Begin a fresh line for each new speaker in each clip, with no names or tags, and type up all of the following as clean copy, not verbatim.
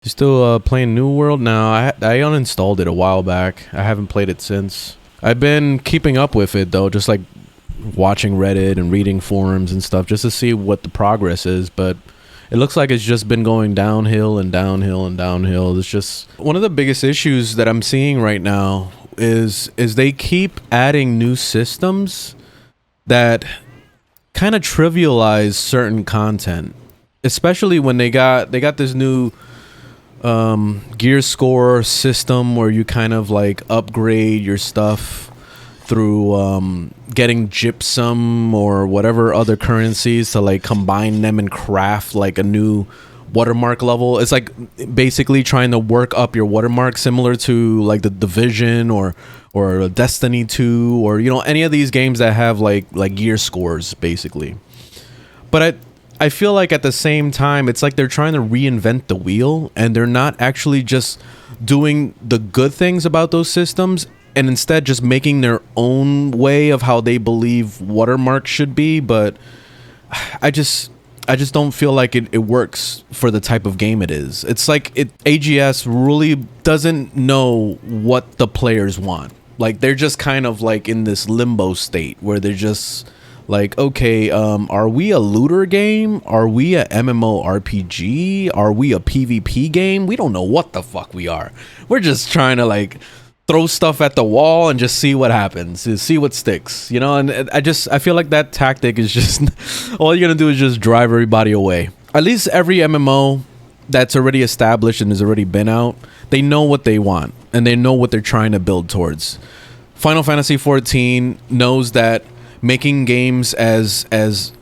You still playing New World? No, I uninstalled it a while back. I haven't played it since. I've been keeping up with it though, just like watching Reddit and reading forums and stuff just to see what the progress is, but it looks like it's just been going downhill and downhill and downhill. It's just one of the biggest issues that I'm seeing right now is they keep adding new systems that kind of trivialize certain content, especially when they got this new gear score system where you kind of like upgrade your stuff through getting gypsum or whatever other currencies to like combine them and craft like a new watermark level. It's like basically trying to work up your watermark similar to like the Division or Destiny 2 or any of these games that have like gear scores basically. But I feel like at the same time, it's like they're trying to reinvent the wheel and they're not actually just doing the good things about those systems and instead just making their own way of how they believe watermark should be. But I just don't feel like it works for the type of game it is. It's like AGS really doesn't know what the players want. Like they're just kind of like in this limbo state where they're just like, okay, are we a looter game? Are we a MMORPG? Are we a PvP game? We don't know what the fuck we are. We're just trying to like throw stuff at the wall and just see what happens, see what sticks, and I feel like that tactic is just all you're gonna do is just drive everybody away. At least every MMO that's already established and has already been out, they know what they want and they know what they're trying to build towards. Final Fantasy 14 knows that making games as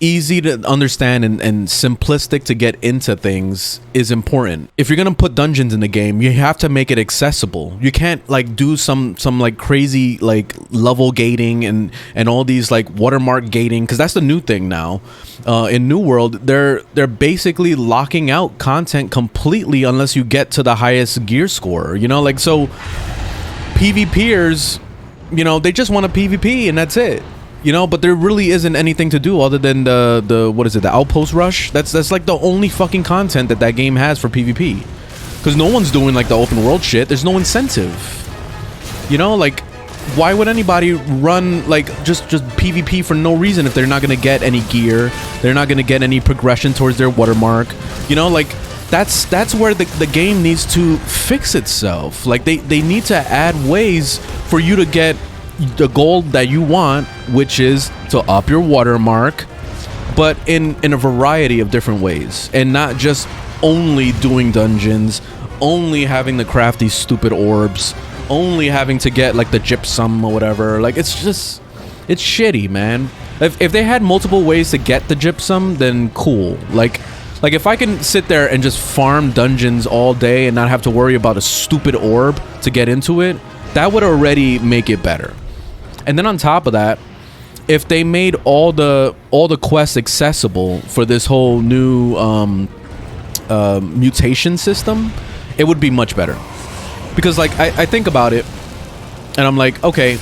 easy to understand and simplistic to get into things is important. If you're gonna put dungeons in the game, you have to make it accessible. You can't like do some like crazy like level gating and all these like watermark gating, because that's the new thing now. In New World, they're basically locking out content completely unless you get to the highest gear score. Like so PvPers, they just want a PvP and that's it. But there really isn't anything to do other than the what is it, the outpost rush. That's like the only fucking content that game has for PvP, because no one's doing like the open world shit. There's no incentive. Like why would anybody run like just PvP for no reason if they're not gonna get any gear, they're not gonna get any progression towards their watermark? Like that's where the game needs to fix itself. Like they need to add ways for you to get the goal that you want, which is to up your watermark, but in a variety of different ways, and not just only doing dungeons, only having to craft these stupid orbs, only having to get like the gypsum or whatever. Like it's shitty, man. If they had multiple ways to get the gypsum, then cool. Like if I can sit there and just farm dungeons all day and not have to worry about a stupid orb to get into it, that would already make it better. And then on top of that, if they made all the quests accessible for this whole new mutation system, it would be much better. Because like I think about it, and I'm like, okay,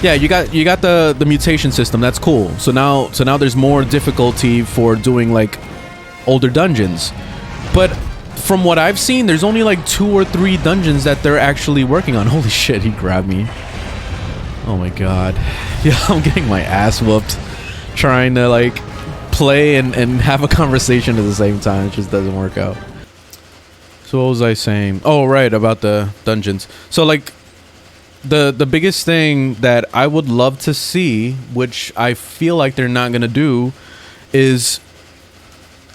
yeah, you got the mutation system, that's cool. So now there's more difficulty for doing like older dungeons. But from what I've seen, there's only like 2 or 3 dungeons that they're actually working on. Holy shit, he grabbed me. Oh my god. Yeah, I'm getting my ass whooped trying to like play and have a conversation at the same time. It just doesn't work out. So what was I saying? Oh, right, about the dungeons. So like the biggest thing that I would love to see, which I feel like they're not gonna do, is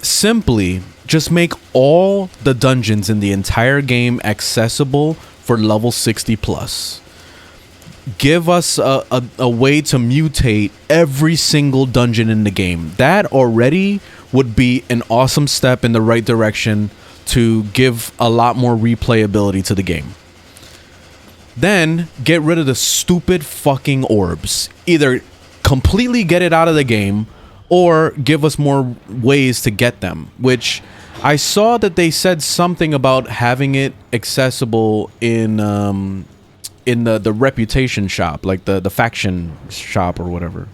simply just make all the dungeons in the entire game accessible for level 60 plus. Give us a way to mutate every single dungeon in the game. That already would be an awesome step in the right direction to give a lot more replayability to the game. Then get rid of the stupid fucking orbs. Either completely get it out of the game or give us more ways to get them, which I saw that they said something about having it accessible in the reputation shop, like the faction shop or whatever.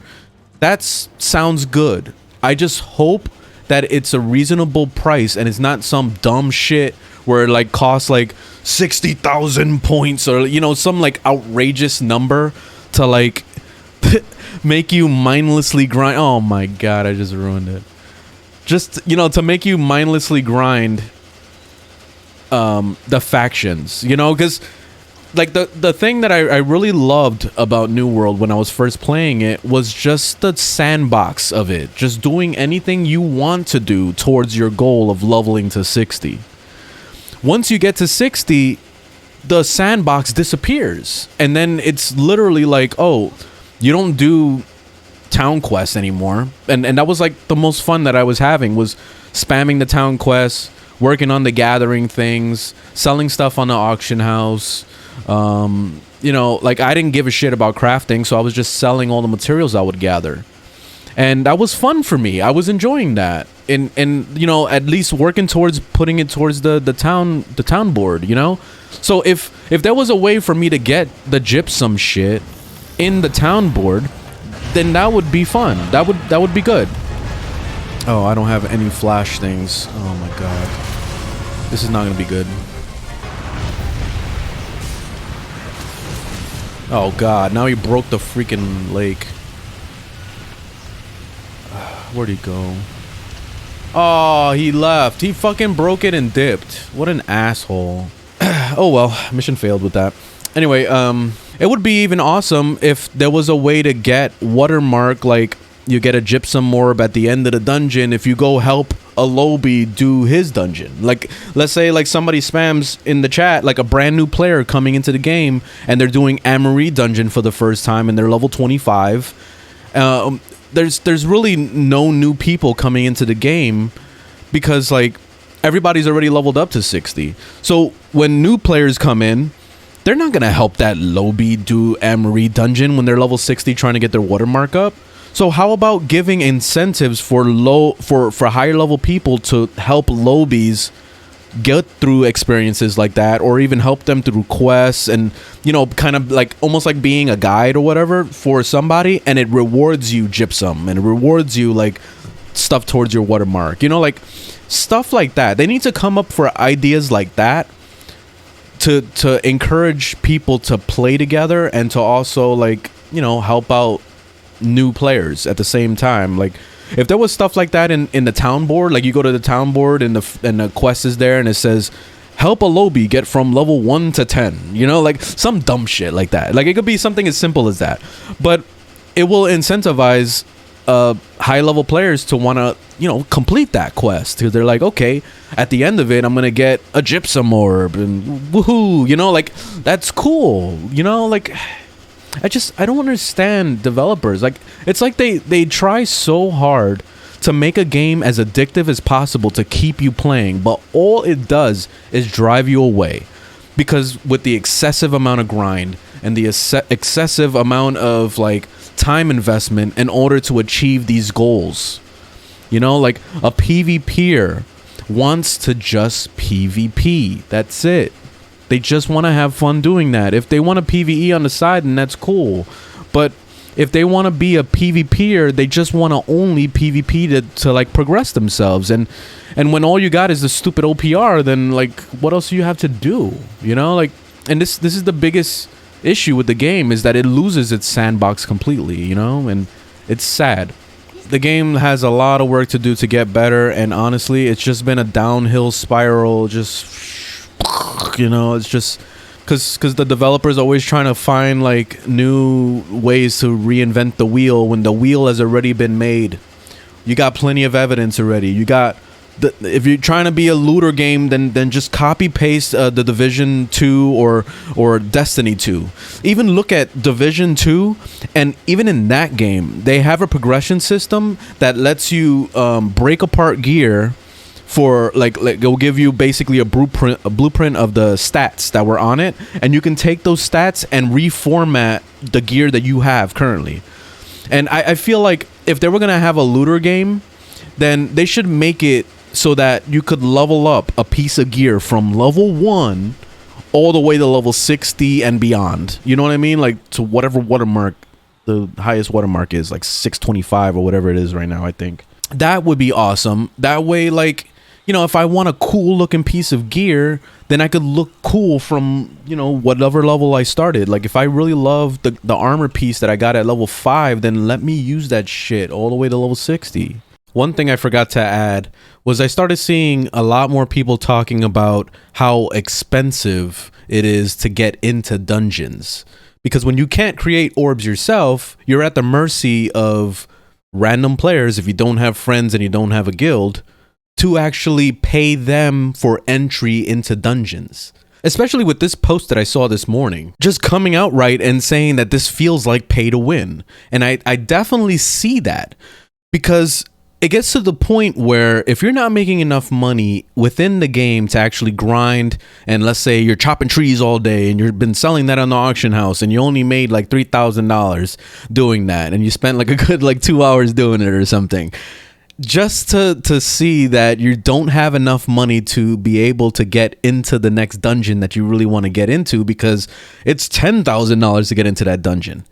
That sounds good. I just hope that it's a reasonable price and it's not some dumb shit where it like costs like 60,000 points or, you know, some like outrageous number to like make you mindlessly grind. Oh my god, I just ruined it. Just, you know, to make you mindlessly grind the factions, you know, because like the thing that I really loved about New World when I was first playing it was just the sandbox of it, just doing anything you want to do towards your goal of leveling to 60. Once you get to 60, the sandbox disappears, and then it's literally like, oh, you don't do town quests anymore. And that was like the most fun that I was having, was spamming the town quests, working on the gathering things, selling stuff on the auction house. You know, like I didn't give a shit about crafting, so I was just selling all the materials I would gather. And that was fun for me. I was enjoying that. And you know, at least working towards putting it towards the town board, you know? So if there was a way for me to get the gypsum shit in the town board, then that would be fun. That would be good. Oh, I don't have any flash things. Oh my god. This is not gonna be good. Oh god, now he broke the freaking lake. Where'd he go? Oh, he left. He fucking broke it and dipped. What an asshole. Oh well, mission failed with that. Anyway, it would be even awesome if there was a way to get watermark, like you get a gypsum orb at the end of the dungeon if you go help a lobby do his dungeon. Like, let's say like somebody spams in the chat, like a brand new player coming into the game, and they're doing Amory dungeon for the first time and they're level 25. There's really no new people coming into the game because like everybody's already leveled up to 60. So when new players come in, they're not gonna help that lobby do Amory dungeon when they're level 60 trying to get their watermark up. So how about giving incentives for higher level people to help lobbies get through experiences like that, or even help them through quests, and, you know, kind of like almost like being a guide or whatever for somebody, and it rewards you gypsum and it rewards you like stuff towards your watermark, you know, like stuff like that. They need to come up for ideas like that to encourage people to play together and to also, like, you know, help out new players at the same time. Like, if there was stuff like that in the town board, like you go to the town board and the quest is there and it says help a lobby get from level 1 to 10, you know, like some dumb shit like that. Like, it could be something as simple as that, but it will incentivize high level players to want to, you know, complete that quest, because they're like, okay, at the end of it I'm gonna get a gypsum orb and woohoo, you know, like that's cool, you know. Like, I don't understand developers. Like, it's like they try so hard to make a game as addictive as possible to keep you playing, but all it does is drive you away, because with the excessive amount of grind and the excessive amount of like time investment in order to achieve these goals, you know, like a PvPer wants to just PvP. That's it. They just want to have fun doing that. If they want a PvE on the side, then that's cool. But if they want to be a PvPer, they just want to only PvP to like progress themselves. And when all you got is the stupid OPR, then like what else do you have to do? You know, like, and this is the biggest issue with the game, is that it loses its sandbox completely, you know, and it's sad. The game has a lot of work to do to get better, and honestly, it's just been a downhill spiral, just, you know, it's just because the developer's always trying to find like new ways to reinvent the wheel when the wheel has already been made. You got plenty of evidence already. You got if you're trying to be a looter game, then just copy paste the Division 2 or Destiny 2. Even look at Division 2, and even in that game they have a progression system that lets you break apart gear for like it'll give you basically a blueprint of the stats that were on it, and you can take those stats and reformat the gear that you have currently. And I feel like if they were gonna have a looter game, then they should make it so that you could level up a piece of gear from level 1 all the way to level 60 and beyond. You know what I mean? Like, to whatever watermark the highest watermark is, like 625 or whatever it is right now, I think. That would be awesome. That way, like, you know, if I want a cool looking piece of gear, then I could look cool from, you know, whatever level I started. Like if I really love the armor piece that I got at level 5, then let me use that shit all the way to level 60. One thing I forgot to add was I started seeing a lot more people talking about how expensive it is to get into dungeons. Because when you can't create orbs yourself, you're at the mercy of random players, if you don't have friends and you don't have a guild, to actually pay them for entry into dungeons. Especially with this post that I saw this morning, just coming out right and saying that this feels like pay to win. And I definitely see that, because it gets to the point where if you're not making enough money within the game to actually grind, and let's say you're chopping trees all day and you've been selling that on the auction house and you only made like $3,000 doing that, and you spent like a good like 2 hours doing it or something, just to see that you don't have enough money to be able to get into the next dungeon that you really want to get into, because it's $10,000 to get into that dungeon.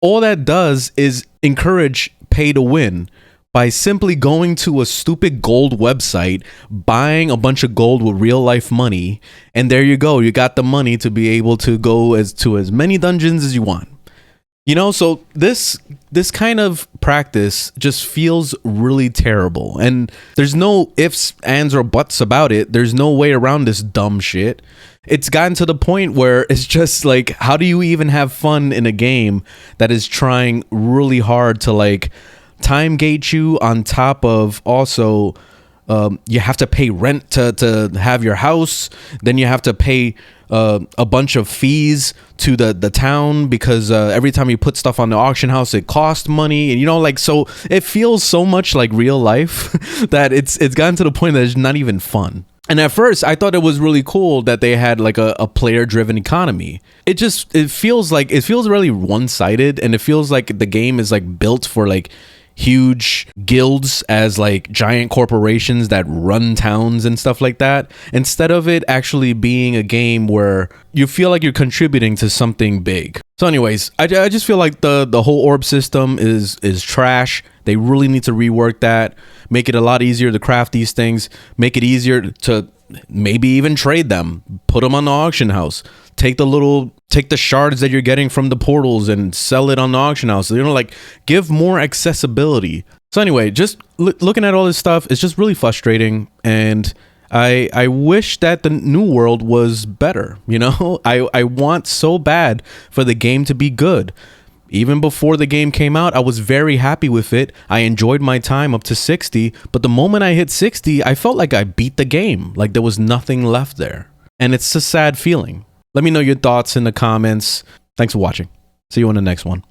All that does is encourage pay to win by simply going to a stupid gold website, buying a bunch of gold with real life money, and there you go. You got the money to be able to go to as many dungeons as you want. You know, so this kind of practice just feels really terrible, and there's no ifs, ands, or buts about it. There's no way around this dumb shit. It's gotten to the point where it's just like, how do you even have fun in a game that is trying really hard to like time gate you, on top of also you have to pay rent to have your house, then you have to pay a bunch of fees to the town, because every time you put stuff on the auction house it costs money, and you know, like, so it feels so much like real life that it's gotten to the point that it's not even fun. And at first I thought it was really cool that they had like a player driven economy. It feels really one-sided, and it feels like the game is like built for like huge guilds as like giant corporations that run towns and stuff like that, instead of it actually being a game where you feel like you're contributing to something big. So anyways, I just feel like the whole orb system is trash. They really need to rework that, make it a lot easier to craft these things, make it easier to maybe even trade them, put them on the auction house, take the shards that you're getting from the portals and sell it on the auction house. You know, like, give more accessibility. So anyway, just looking at all this stuff, it's just really frustrating, and I wish that the new world was better. You know, I want so bad for the game to be good. Even before the game came out, I was very happy with it. I enjoyed my time up to 60, but the moment I hit 60, I felt like I beat the game, like there was nothing left there. And it's a sad feeling. Let me know your thoughts in the comments. Thanks for watching. See you on the next one.